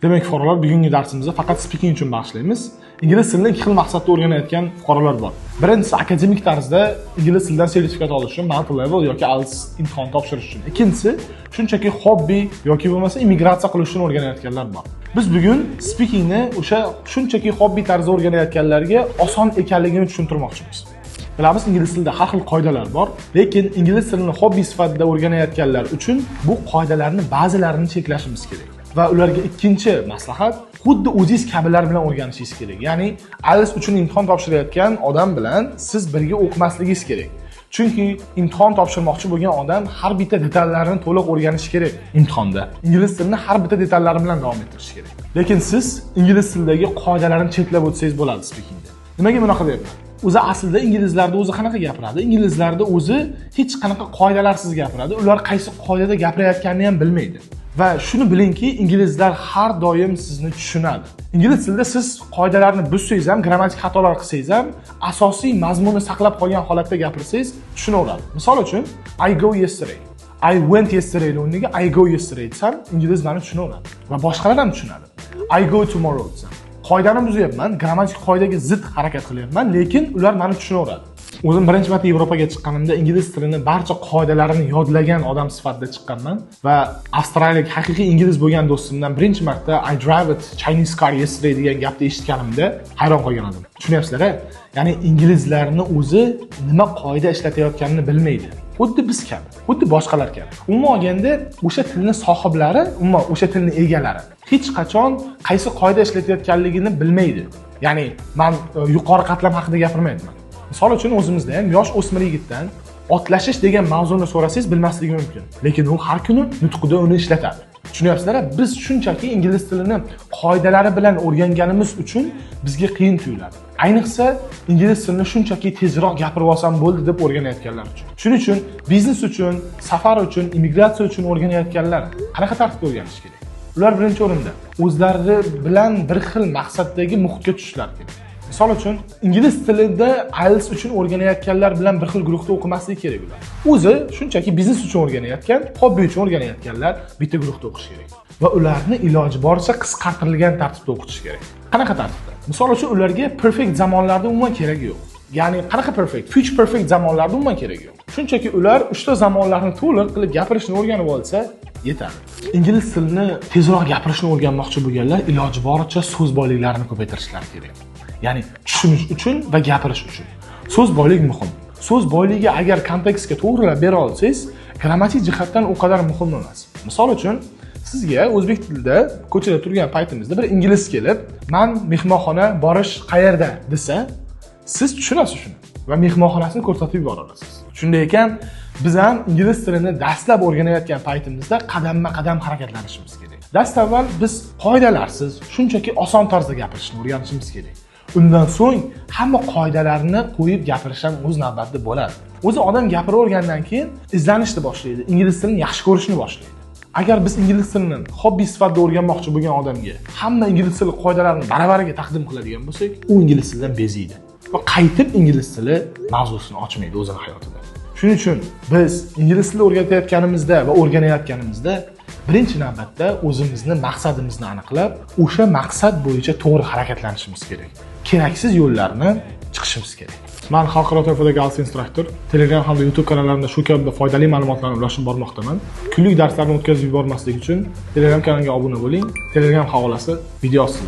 Demak, fuqarolar, bugungi darsimizni faqat speaking uchun bag'ishlaymiz. Ingliz tilini ikki xil maqsadda o'rganayotgan fuqarolar bor. Birinchisi akademik tarzda ingliz tilidan sertifikat olish uchun, multi level yoki IELTS imtihon topshirish uchun. Ikkinchisi shunchaki hobby yoki bo'lmasa immigratsiya qilish uchun o'rganayotganlar bor. Biz bugun speakingni o'sha shunchaki hobby tarzda o'rganayotganlarga oson ekanligini tushuntirmoqchimiz. Bilamiz, ingliz tilida har xil qoidalar bor, lekin ingliz tilini hobby sifatida o'rganayotganlar uchun bu qoidalarni ba'zilarini cheklashimiz kerak. Va ularga ikkinchi maslahat, xuddi o'zingiz kabilar bilan o'rganishingiz kerak. Ya'ni IELTS uchun imtihon topshirayotgan odam bilan siz birga o'qimasligingiz kerak. Chunki imtihon topshirmoqchi bo'lgan odam har bitta detallarini to'liq o'rganishi kerak imtihonda. Ingliz tilini har bitta detallari bilan davom ettirish kerak. Lekin siz ingliz tilidagi qoidalarni cheklab o'tsangiz bo'ladi speakingda. Nimaga bunaqa deyapman? O'zi aslida inglizlarda o'zi qanaqa gapiradi? Inglizlarda o'zi hech qanaqa qoidalarsiz gapiradi. Ular qaysi qoidada gapirayotganini ham bilmaydi. Va shuni bilingki, inglizlar har doim sizni tushunadi. Ingliz tilida siz qoidalarni buzsangiz ham, grammatik xatolar qilsangiz ham, asosiy mazmunni saqlab qolgan holatda gapirsangiz tushunaveradi. Misol uchun, I go yesterday. I went yesterday o'rniga I go yesterday desam, ingliz meni tushunaveradi va boshqalar ham tushunadi. I go tomorrow desam, qoidani buzyapman, grammatik qoidaga zid harakat qilyapman, lekin ular meni tushunaveradi. O'zim birinchi marta Yevropaga chiqqanimda ingliz tilini barcha qoidalarini yodlagan odam sifatida chiqqanman va avstraliyalik haqiqiy ingliz bo'lgan do'stimdan birinchi marta I drive a Chinese car yesterday degan gapni eshitganimda hayron qolgan edim. Tushunyapsizlar-a? Ya'ni inglizlarni o'zi nima qoida ishlatayotganini bilmaydi. Xuddi biz kabi, xuddi boshqalar kabi. Umuman olganda, o'sha tilni sohiblari, umuman o'sha tilni egalari hech qachon qaysi qoida ishlatayotganligini bilmaydi. Ya'ni men yuqori qatlam haqida gapirmayapman. Misol uchun o'zimizda ham yosh o'smir yigitdan otlashish degan mavzuni so'rasangiz bilmasligi mumkin. Lekin u har kuni nutqida uni ishlatadi. Tushunyapsizlar-a? Biz shunchaki ingliz tilini qoidalari bilan o'rganganimiz uchun bizga qiyin tuyuladi. Ayniqsa ingliz tilini shunchaki tezroq gapirib olsam bo'ldi deb o'rganayotganlar uchun. Shuning uchun biznes uchun, safar uchun, immigratsiya uchun o'rganayotganlar qanaqa tartibda o'rganish kerak? Ular birinchi o'rinda o'zlari bilan bir xil maqsaddagi muhitga tushishlari kerak. Misol uchun, ingliz tilida IELTS uchun o'rganayotganlar bilan bir xil guruhda o'qimasligi kerak ular. O'zi shunchaki biznes uchun o'rganayotgan, hobby uchun o'rganayotganlar bitta guruhda o'qish kerak. Va ularni iloji boricha qisqartirilgan tartibda o'qitish kerak. Qanaqa tartibda? Misol uchun, ularga perfect zamonlarda umuman kerak yo'q. Ya'ni qanaqa perfect? Future perfect zamonlarda umuman kerak yo'q. Shunchaki ular uchta zamonlarni to'liq qilib gapirishni o'rganib olsa, yetadi. Ingliz tilini tezroq gapirishni o'rganmoqchi bo'lganlar iloji boricha so'z boyliklarini ko'paytirishlari kerak. Ya'ni tushunish uchun va gapirish uchun. So'z boyligi muhim. So'z boyligi agar kontekstga to'g'rilab bera olsangiz, grammatik jihatdan u qadar muhim emas. Misol uchun, sizga o'zbek tilida ko'chada turgan paytimizda bir ingliz kelib, "Men mehmonxona borish qayerda?" desa, siz tushunasiz shuni va mehmonxonasini ko'rsatib yubora olasiz. Shunday ekan, biz ham ingliz tilini dastlab o'rganayotgan paytimizda qadamma-qadam harakatlanishimiz kerak. Dastavval biz qoidalarsiz, shunchaki oson tarzda gapirishni o'rganishimiz kerak. Undan so'ng hamma qoidalarni qo'yib gapirish ham o'z navbatida bo'ladi. O'zi odam gapiravergandan keyin izlanishni boshlaydi, ingliz tilini yaxshi ko'rishni boshlaydi. Agar biz ingliz tilini hobby sifatida o'rganmoqchi bo'lgan odamga hamma ingliz tili qoidalarini baravariga taqdim qiladigan bo'lsak, u ingliz tilidan beziydi va qaytib ingliz tili mavzusini ochmaydi o'zining hayotida. Shuning uchun biz ingliz tilini o'rgatayotganimizda va o'rganayotganimizda birinchi navbatda o'zimizni maqsadimizni aniqlab, o'sha maqsad bo'yicha to'g'ri harakatlanishimiz kerak. Keraksiz yo'llarni chiqishimiz kerak. Men xalqaro toifadagi IELTS instruktor, Telegram hamda YouTube kanallarimda shu kabi foydali ma'lumotlarni ulashib bormoqdaman. Kunlik darslarni o'tkazib yubormaslik uchun Telegram kanaliga obuna bo'ling. Telegram havolasi video ostida.